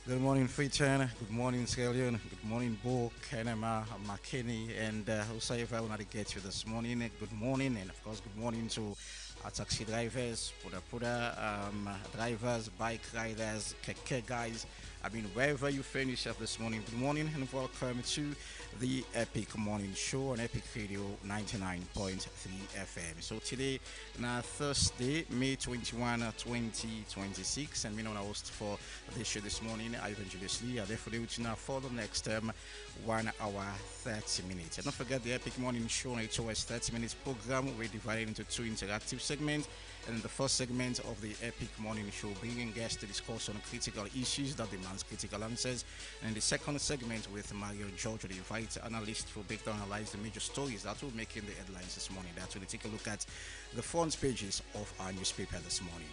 Good morning, Freeton. Good morning, Scallion. Good morning, Bo, Kenema, McKinney, and whosoever wanted to get you this morning. Good morning, and of course, good morning to taxi drivers, drivers, bike riders, keke guys. I mean, wherever you find yourself this morning, good morning, and welcome to the Epic Morning Show on Epic Radio 99.3 FM. So today, now Thursday, May 21, 2026, and me on host for this show this morning, Ivan Julius Lee. I therefore with now for the next 1 hour 30 minutes. And don't forget the Epic Morning Show on HOS 30 minutes program. We're divided into two interactive segments. And in the first segment of the Epic Morning Show, bringing guests to discuss on critical issues that demands critical answers. And in the second segment with Mario George, the invite analyst for breakdown analyze the major stories that will make in the headlines this morning. That will take a look at the front pages of our newspaper this morning.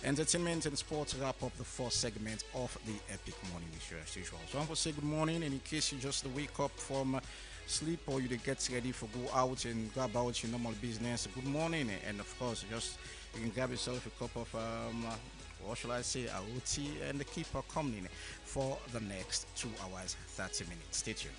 Entertainment and sports wrap up the first segment of the Epic Morning Show as usual. So I want to say good morning, and in case you just wake up from sleep or you get ready for go out and go about your normal business, good morning. And of course, just you can grab yourself a cup of what shall I say, a tea, and keep her coming for the next 2 hours 30 minutes. Stay tuned.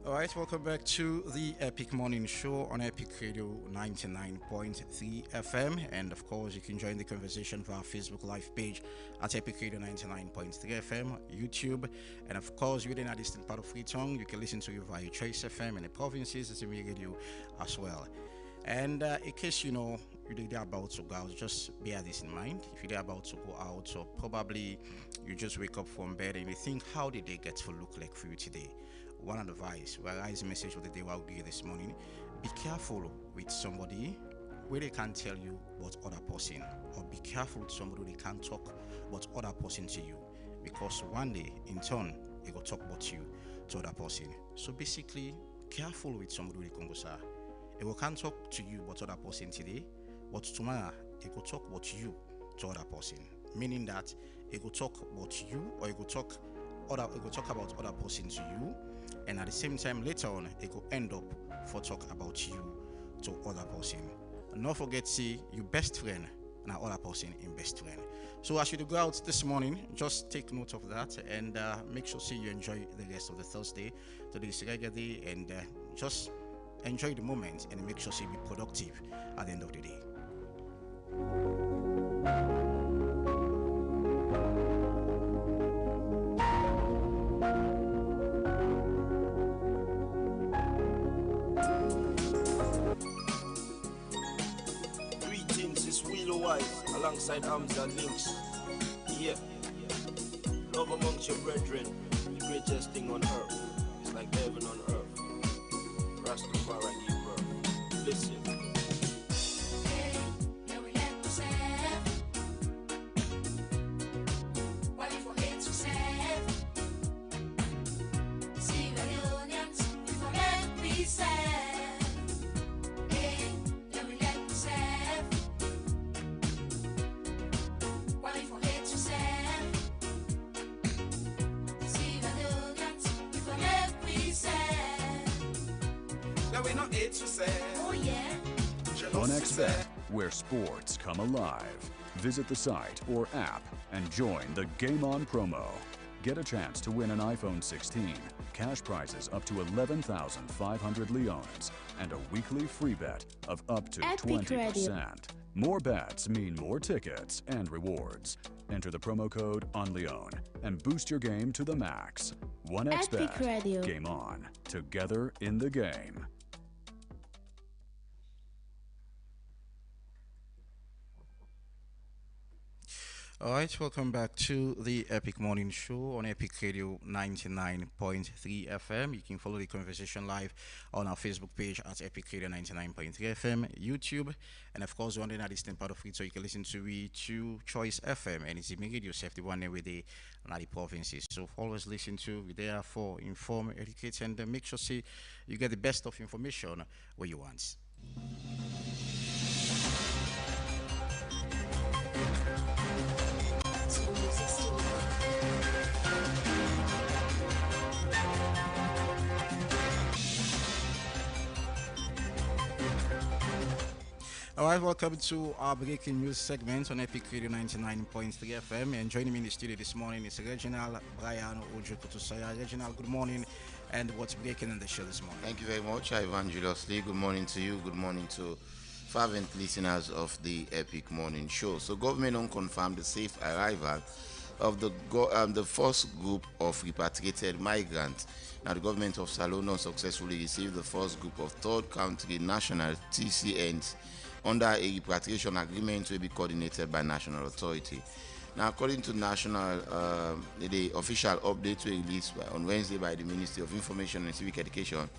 Alright, welcome back to the Epic Morning Show on Epic Radio 99.3 FM. And of course, you can join the conversation via Facebook Live page at Epic Radio 99.3 FM, YouTube. And of course, within a distant part of Freetown, you can listen to it via Trace FM and the provinces as a radio as well. And in case you know you're about to go out, just bear this in mind. If you're about to go out, or probably you just wake up from bed and you think, how did they get to look like for you today? One advice, whereas the message of the day will be this morning: be careful with somebody where they can't tell you what other person, or be careful with somebody where they can't talk what other person to you, because one day in turn they will talk about you to other person. So basically, careful with somebody where they can go, sir. It will can't talk to you what other person today, but tomorrow it will talk about you to other person. Meaning that it will talk about you, or it will talk about other person to you, and at the same time later on it will end up for talk about you to other person. And not forget, see your best friend and other person in best friend. So as you go out this morning, just take note of that, and make sure see you enjoy the rest of the Thursday. Today's regular day, and just enjoy the moment and make sure you be productive at the end of the day. Alongside arms and links. Yeah. Love amongst your brethren, the greatest thing on earth. It's like heaven on earth. Rastafari give birth. Listen. OneXBet, where sports come alive. Visit the site or app and join the Game On promo. Get a chance to win an iPhone 16, cash prizes up to 11,500 Leone'S, and a weekly free bet of up to Epic 20%. Radio. More bets mean more tickets and rewards. Enter the promo code ONLEON and boost your game to the max. Epic Radio. OneXBet, Game On, together in the game. All right, welcome back to the Epic Morning Show on Epic Radio 99.3 FM. You can follow the conversation live on our Facebook page at Epic Radio 99.3 FM, YouTube, and of course, one at distant part of it, so you can listen to it to Choice FM and it's immediate yourself the one with the 90 provinces. So always listen to, we there for inform, educate, and make sure see you get the best of information where you want. All right, welcome to our breaking news segment on Epic Radio 99.3 FM. And joining me in the studio this morning is Reginald Brian Ojokutusaya. Reginald, good morning. And what's breaking in the show this morning? Thank you very much, Ivan Julius Lee. Good morning to you. Good morning to fervent listeners of the Epic Morning Show. So, government unconfirmed the safe arrival of the first group of repatriated migrants. Now, the government of Salono successfully received the first group of third country national TCNs under a repatriation agreement to be coordinated by national authority. Now, according to the official update released on Wednesday by the Ministry of Information and Civic Education,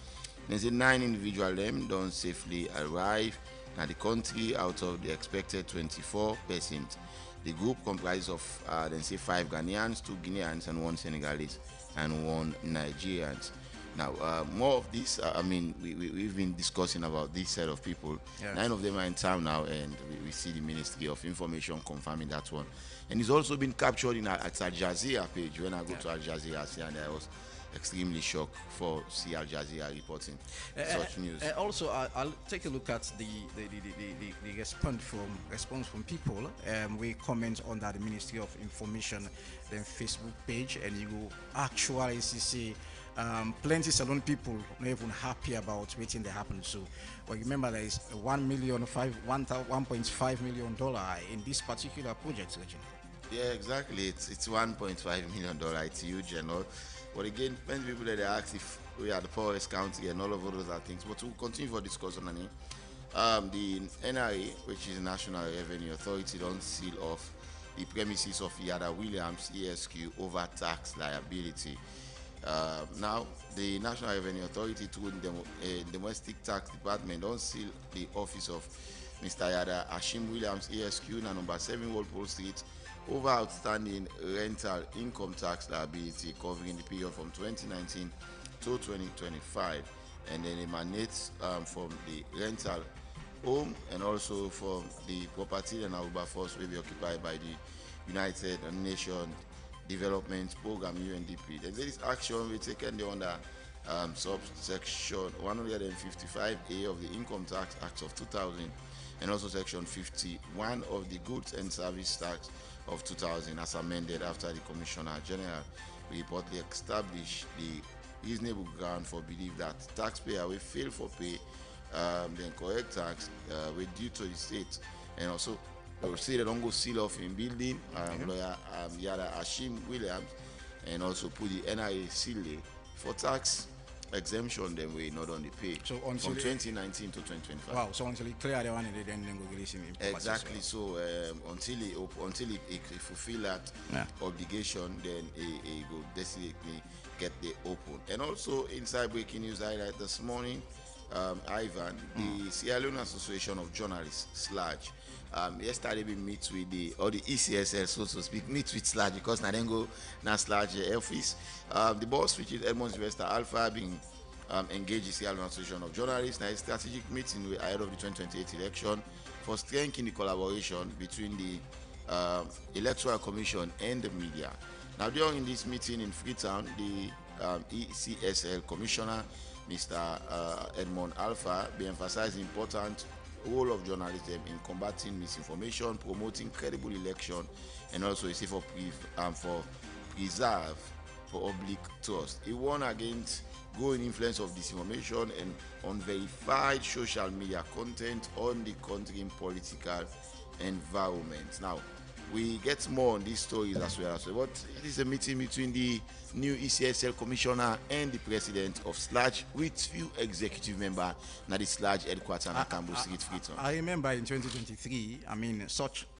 there's 9 individuals them don't safely arrive at the country out of the expected 24 persons. The group comprises of 5 Ghanaians, 2 Guineans, and 1 Senegalese, and 1 Nigerian. Now, more of this, we've been discussing about this set of people. Yes. 9 of them are in town now, and we see the Ministry of Information confirming that one. And it's also been captured at Al Jazeera page. When I go to Al Jazeera, and I was extremely shocked for see Al Jazeera reporting such news. Also, I'll take a look at the response from people. We comment on that the Ministry of Information, then Facebook page, and you actually see. Plenty Salon people not even happy about waiting to happen. So, well, remember there is $1.5 million in this particular project, Regina. Yeah, exactly. It's $1.5 million. It's huge and all. But again, many people that they ask if we are the poorest county and all of those other things. But we'll continue for discussion on it. The NRA, which is the National Revenue Authority, don't seal off the premises of Yada Williams ESQ over tax liability. Now, the National Revenue Authority through the Domestic Tax Department don't seal the office of Mr. Yada Ashim Williams ESQ na number 7 Walpole Street over outstanding rental income tax liability covering the period from 2019 to 2025, and then emanates from the rental home and also from the property and Aruba Force will be occupied by the United Nations Development Program UNDP. Then this action will taken under subsection 155A of the Income Tax Act of 2000 and also section 51 of the Goods and Service Tax of 2000 as amended after the Commissioner General reportedly established the reasonable ground for belief that taxpayer will fail for pay the incorrect tax will due to the state, and also they will say they don't go seal off in building lawyer Yada Ashim Williams, and also put the NIA seal for tax exemption then we not only pay so from 2019 to 2025. Wow, so until it clear the one and then go release him exactly well. So until it fulfill that obligation, then it will definitely get the open. And also inside breaking news highlight this morning, Ivan, the Sierra Leone Association of Journalists, SLAJ, yesterday we meet with the ECSL, so to speak, meet with SLAJ because now then go now SLAJ office. The boss, which is Edmond Sylvester Alpha, being engaged the Sierra Leone Association of Journalists. Now a strategic meeting ahead of the 2028 election for strengthening the collaboration between the Electoral Commission and the media. Now during this meeting in Freetown, the ECSL Commissioner, Mr. Edmond Alpha, be emphasized the important role of journalism in combating misinformation, promoting credible election, and also a safe for preserve for public trust. He warned against growing influence of disinformation and unverified social media content on the country political environment. Now, we get more on these stories as well. But it is a meeting between the new ECSL commissioner and the president of SLAJ with few executive members. Now the SLAJ headquarters in Campbell Street, Freetown. I remember in 2023, such